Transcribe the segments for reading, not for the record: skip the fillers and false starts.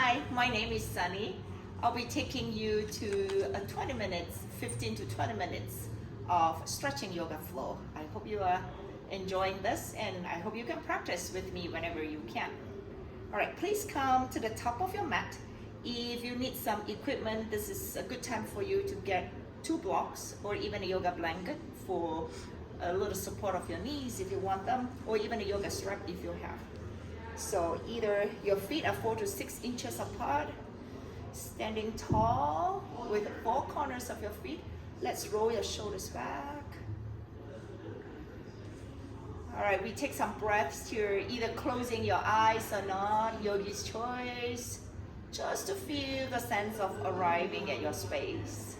Hi, my name is Sunny. I'll be taking you to a 20 minutes, 15 to 20 minutes of stretching yoga flow. I hope you are enjoying this and I hope you can practice with me whenever you can. All right, please come to the top of your mat. If you need some equipment, this is a good time for you to get 2 blocks or even a yoga blanket for a little support of your knees if you want them, or even a yoga strap if you have. So either your feet are 4 to 6 inches apart, standing tall with 4 corners of your feet. Let's roll your shoulders back. All right, we take some breaths here, either closing your eyes or not, yogi's choice, just to feel the sense of arriving at your space.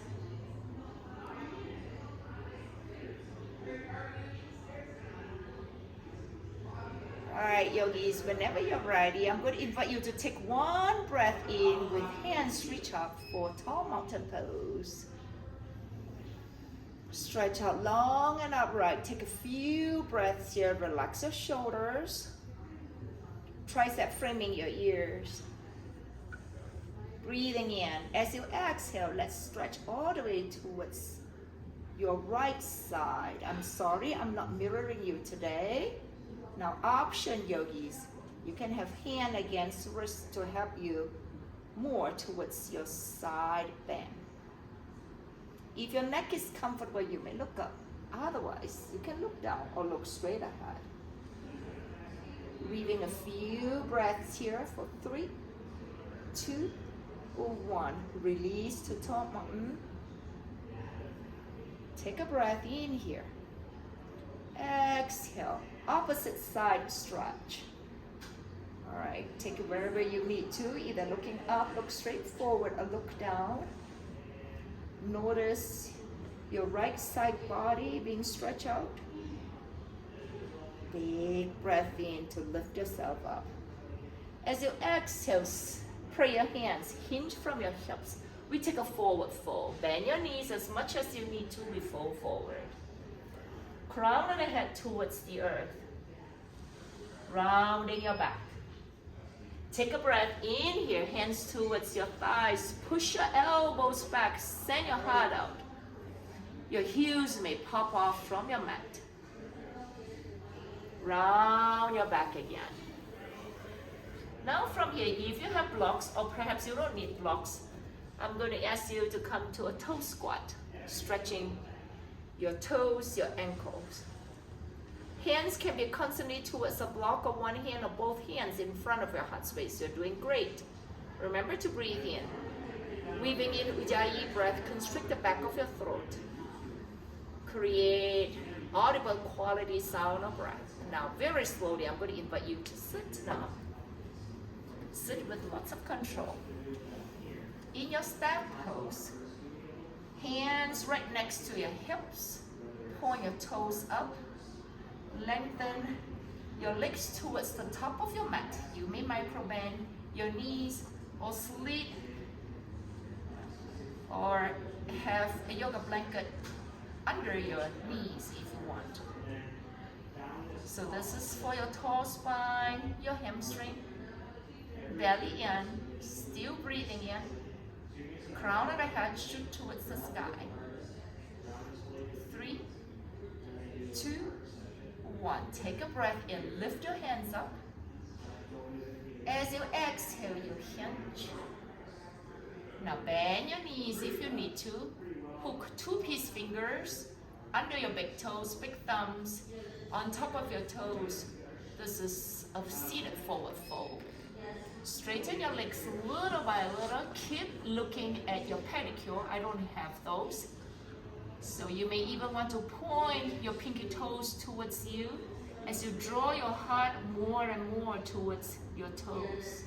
All right, yogis, whenever you're ready, I'm going to invite you to take one breath in with hands reach up for tall mountain pose. Stretch out long and upright. Take a few breaths here. Relax your shoulders. Tricep framing your ears. Breathing in. As you exhale, let's stretch all the way towards your right side. I'm sorry, I'm not mirroring you today. Now, option yogis, you can have hand against wrist to help you more towards your side bend. If your neck is comfortable, you may look up. Otherwise, you can look down or look straight ahead. Breathing a few breaths here for 3, 2, 1. Release to top mountain. Take a breath in here. Exhale. Opposite side stretch. All right, take it wherever you need to, either looking up, look straight forward, or look down. Notice your right side body being stretched out. Big breath in to lift yourself up. As you exhale, pray your hands, hinge from your hips. We take a forward fold. Bend your knees as much as you need to, we fold forward. Crown of the head towards the earth. Rounding your back. Take a breath in here, hands towards your thighs. Push your elbows back, send your heart out. Your heels may pop off from your mat. Round your back again. Now from here, if you have blocks, or perhaps you don't need blocks, I'm going to ask you to come to a toe squat, stretching your toes, your ankles. Hands can be constantly towards a block of one hand or both hands in front of your heart space. You're doing great. Remember to breathe in. Weaving in Ujjayi breath, constrict the back of your throat. Create audible quality sound of breath. Now, very slowly, I'm going to invite you to sit now. Sit with lots of control. In your step pose, hands right next to your hips. Point your toes up. Lengthen your legs towards the top of your mat. You may micro bend your knees or slit or have a yoga blanket under your knees if you want. So this is for your tall spine, your hamstring, belly in, still breathing in. Crown of the head shoot towards the sky. 3, 2, 1. Take a breath in. Lift your hands up. As you exhale, you hinge. Now bend your knees if you need to. Hook 2-piece fingers under your big toes, big thumbs, on top of your toes. This is a seated forward fold. Straighten your legs little by little. Keep looking at your pedicure. I don't have those. So you may even want to point your pinky toes towards you as you draw your heart more and more towards your toes.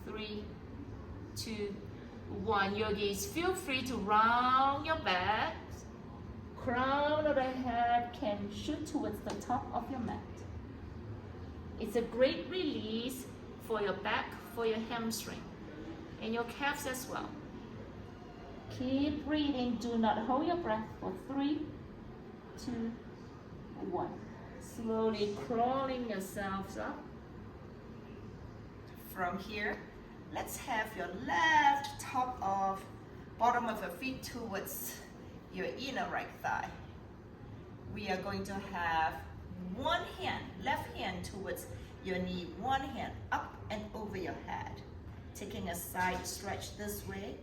3, 2, 1. Yogis, feel free to round your back. Crown of the head can shoot towards the top of your mat. It's a great release for your back, for your hamstring, and your calves as well. Keep breathing. Do not hold your breath for 3, 2, 1. Slowly crawling yourselves up. From here, let's have your left bottom of your feet towards your inner right thigh. We are going to have one hand, left hand towards your knee, one hand up and over your head. Taking a side stretch this way.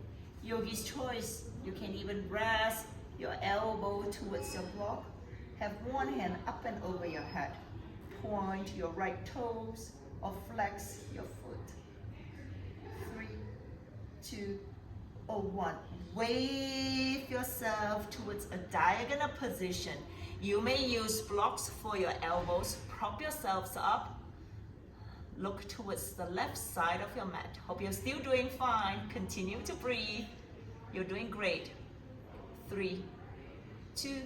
Yogi's choice, you can even rest your elbow towards your block. Have one hand up and over your head. Point your right toes or flex your foot. 3, 2, or 1. Wave yourself towards a diagonal position. You may use blocks for your elbows. Prop yourselves up. Look towards the left side of your mat. Hope you're still doing fine. Continue to breathe. You're doing great. 3, 2,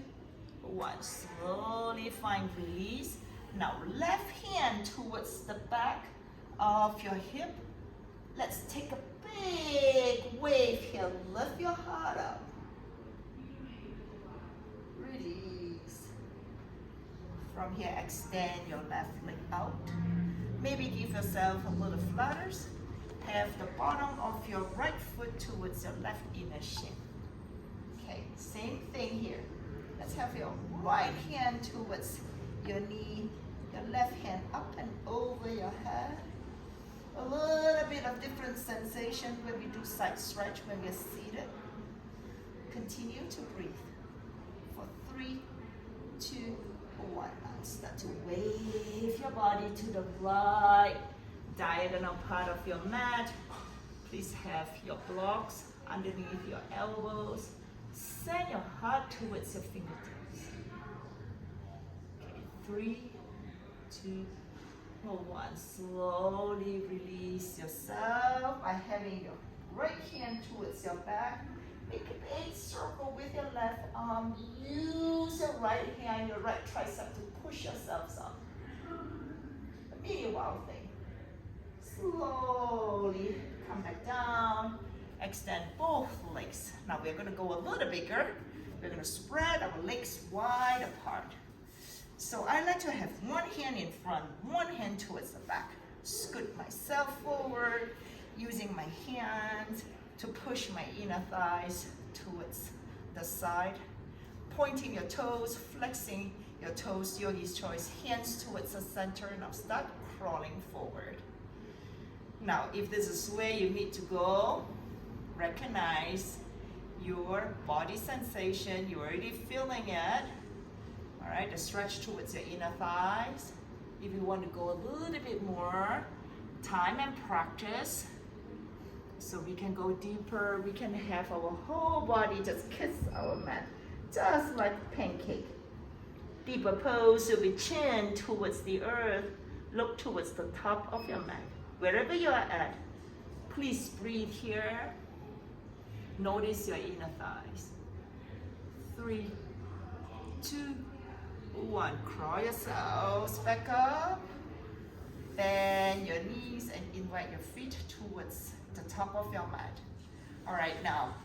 1. Slowly find release. Now left hand towards the back of your hip. Let's take a big wave here. Lift your heart up. Release. From here, extend your left leg out. Maybe give yourself a little flutters. Have the bottom of your right foot towards your left inner shin. Okay, same thing here. Let's have your right hand towards your knee, your left hand up and over your head. A little bit of different sensation when we do side stretch when we're seated. Continue to breathe for 3, 2, 1. Now start to wave your body to the right diagonal part of your mat. Please have your blocks underneath your elbows. Send your heart towards your fingertips. Okay, 3, 2, 1. Slowly release yourself by having your right hand towards your back. Make a big circle with your left arm. Use your right hand, your right tricep to push yourselves up. A mini wild thing. Slowly come back down. Extend both legs. Now we're going to go a little bigger. We're going to spread our legs wide apart. So I like to have one hand in front, one hand towards the back. Scoot myself forward, using my hands to push my inner thighs towards the side. Pointing your toes, flexing your toes, yogi's choice. Hands towards the center. Now start crawling forward. Now if this is where you need to go, recognize your body sensation. You're already feeling it. All right, the stretch towards your inner thighs. If you want to go a little bit more, time and practice. So we can go deeper. We can have our whole body just kiss our mat, just like a pancake. Deeper pose will be chin towards the earth. Look towards the top of your mat. Wherever you are at, please breathe here. Notice your inner thighs. 3, 2, 1. Crawl yourselves back up. Bend your knees and invite your feet towards the top of your mat. All right, now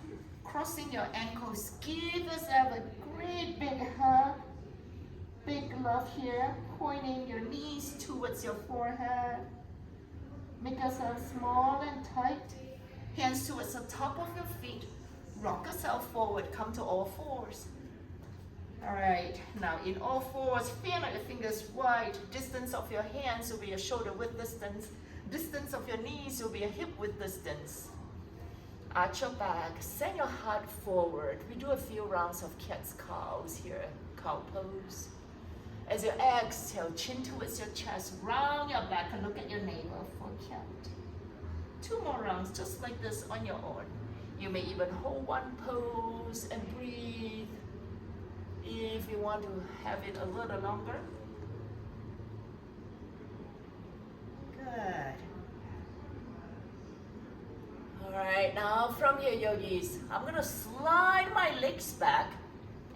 crossing your ankles. Give yourself a great big hug. Big love here. Pointing your knees towards your forehead. Make yourself small and tight. Hands towards the top of your feet. Rock yourself forward. Come to all fours. All right, now in all fours, fan out your fingers wide. Distance of your hands will be a shoulder width distance. Distance of your knees will be a hip width distance. Arch your back, send your heart forward. We do a few rounds of cat's cows here, cow pose. As you exhale, chin towards your chest, round your back and look at your neighbor for a count. 2 more rounds just like this on your own. You may even hold one pose and breathe. If you want to have it a little longer. Good. All right, now from here, yogis, I'm going to slide my legs back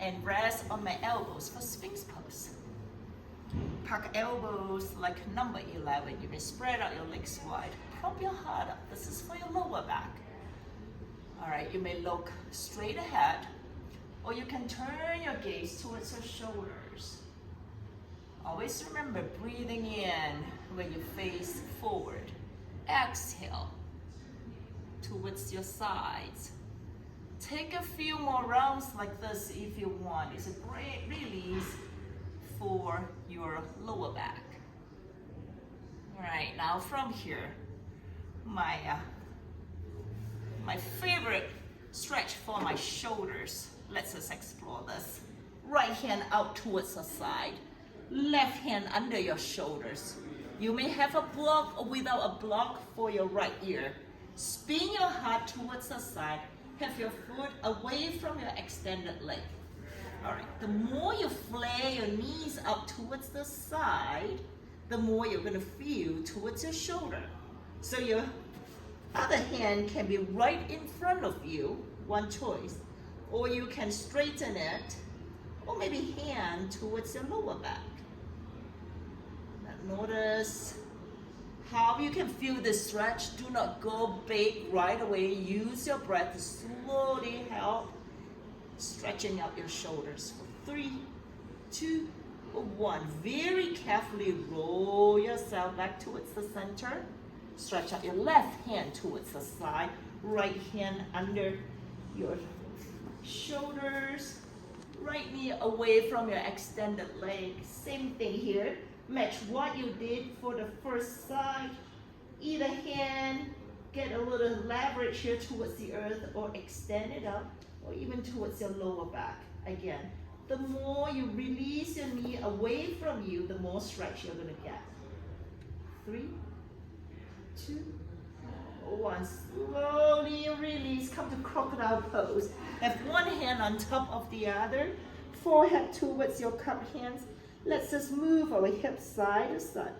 and rest on my elbows for Sphinx pose. Park elbows like number 11. You may spread out your legs wide. Prop your heart up. This is for your lower back. All right, you may look straight ahead, or you can turn your gaze towards your shoulders. Always remember breathing in when you face forward. exhale towards your sides. Take a few more rounds like this if you want. It's a great release for your lower back. All right, now from here, my favorite stretch for my shoulders. Let's just explore this. Right hand out towards the side, left hand under your shoulders. You may have a block or without a block for your right ear. Spin your heart towards the side. Have your foot away from your extended leg. All right, the more you flare your knees up towards the side, the more you're gonna feel towards your shoulder. So your other hand can be right in front of you, one choice, or you can straighten it, or maybe hand towards your lower back. Now notice how you can feel the stretch. Do not go big right away. Use your breath to slowly help stretching out your shoulders. For 3, 2, 1. Very carefully roll yourself back towards the center. Stretch out your left hand towards the side. Right hand under your shoulders. Right knee away from your extended leg. Same thing here. Match what you did for the first side. Either hand, get a little leverage here towards the earth, or extend it up, or even towards your lower back. Again, the more you release your knee away from you, the more stretch you're gonna get. 3, 2, 1. Slowly release, come to crocodile pose. Have one hand on top of the other, forehead towards your cupped hands. Let's just move our hips side to side.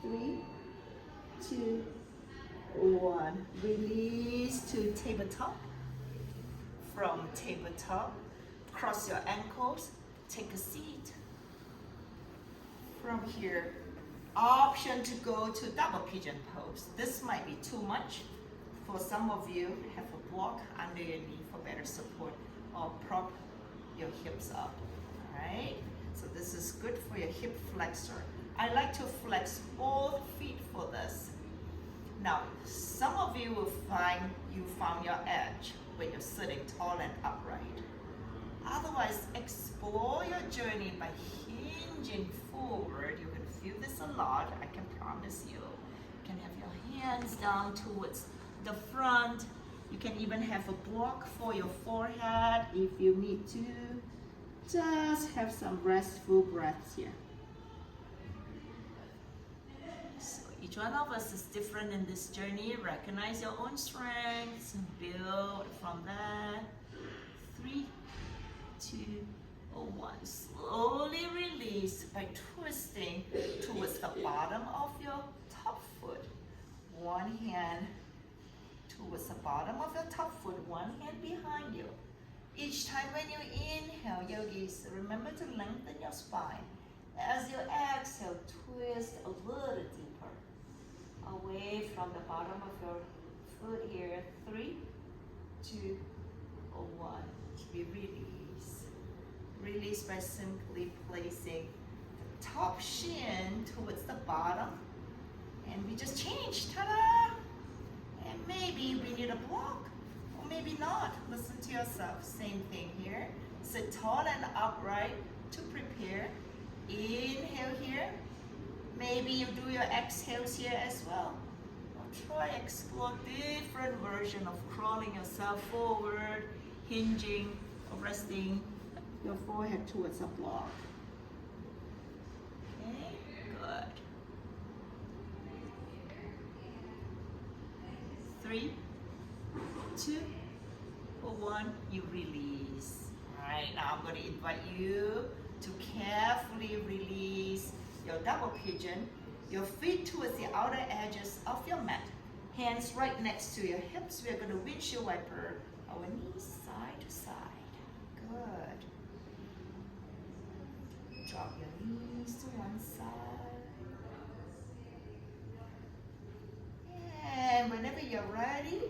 3, 2, 1. Release to tabletop. From tabletop, cross your ankles, take a seat. From here, option to go to double pigeon pose. This might be too much. For some of you, have a block under your knee for better support, or prop your hips up. All right? So this is good for your hip flexor. I like to flex both feet for this. Now, some of you will find you found your edge when you're sitting tall and upright. Otherwise, explore your journey by hinging forward. You can feel this a lot, I can promise you. You can have your hands down towards the front. You can even have a block for your forehead if you need to. Just have some restful breaths here. So each one of us is different in this journey. Recognize your own strengths and build from that. 3, 2, 1. Slowly release by twisting towards the bottom of your top foot. One hand towards the bottom of your top foot, one hand behind you. Each time when you inhale, yogis, remember to lengthen your spine. As you exhale, twist a little deeper away from the bottom of your foot here. 3, 2, 1. We release. Release by simply placing the top shin towards the bottom. And we just change. Ta-da! And maybe we need a block, or maybe not. Listen to yourself. Same thing here. Sit tall and upright to prepare. Inhale here. Maybe you do your exhales here as well. Or try explore different version of crawling yourself forward, hinging, or resting your forehead towards a block. Okay, good. 3, 2, 1, you release. All right, now I'm going to invite you to carefully release your double pigeon, your feet towards the outer edges of your mat. Hands right next to your hips. We're going to windshield wiper our knees side to side. Good. Drop your knees to one side. And whenever you're ready,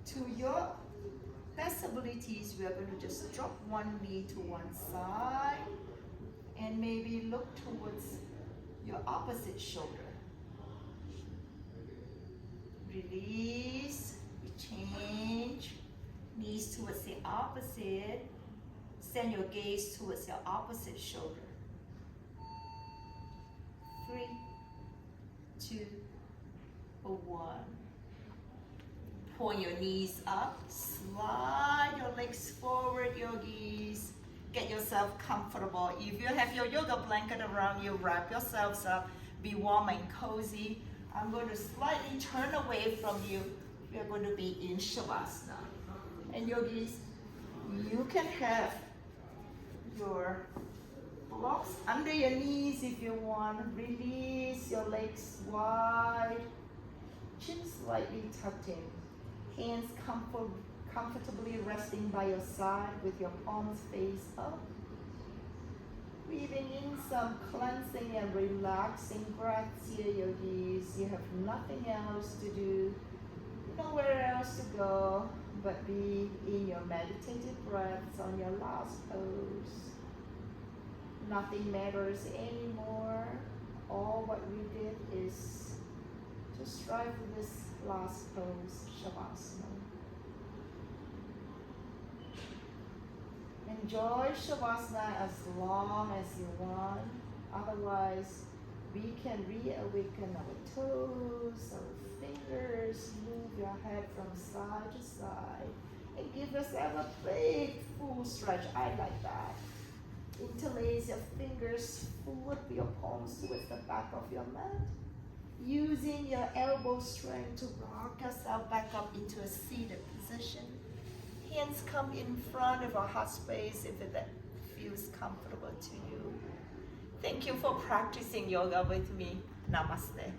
to your best abilities, we are going to just drop one knee to one side and maybe look towards your opposite shoulder. Release, we change, knees towards the opposite. Send your gaze towards your opposite shoulder. 3, 2, 1. Point your knees up, slide your legs forward, yogis. Get yourself comfortable. If you have your yoga blanket around you, wrap yourselves up. Be warm and cozy. I'm going to slightly turn away from you. We are going to be in Shavasana. And yogis, you can have your blocks under your knees if you want. Release your legs wide. Chin slightly tucked in. Hands comfortably resting by your side with your palms face up. Breathing in some cleansing and relaxing breaths here, yogis. You have nothing else to do, nowhere else to go, but be in your meditative breaths on your last pose. Nothing matters anymore. All what we did is to strive for this last pose, Shavasana. Enjoy Shavasana as long as you want. Otherwise, we can reawaken our toes, our fingers, move your head from side to side, and give yourself a big full stretch. I like that. Interlace your fingers, flip your palms towards the back of your mat. Using your elbow strength to rock yourself back up into a seated position. Hands come in front of our heart space if that feels comfortable to you. Thank you for practicing yoga with me. Namaste.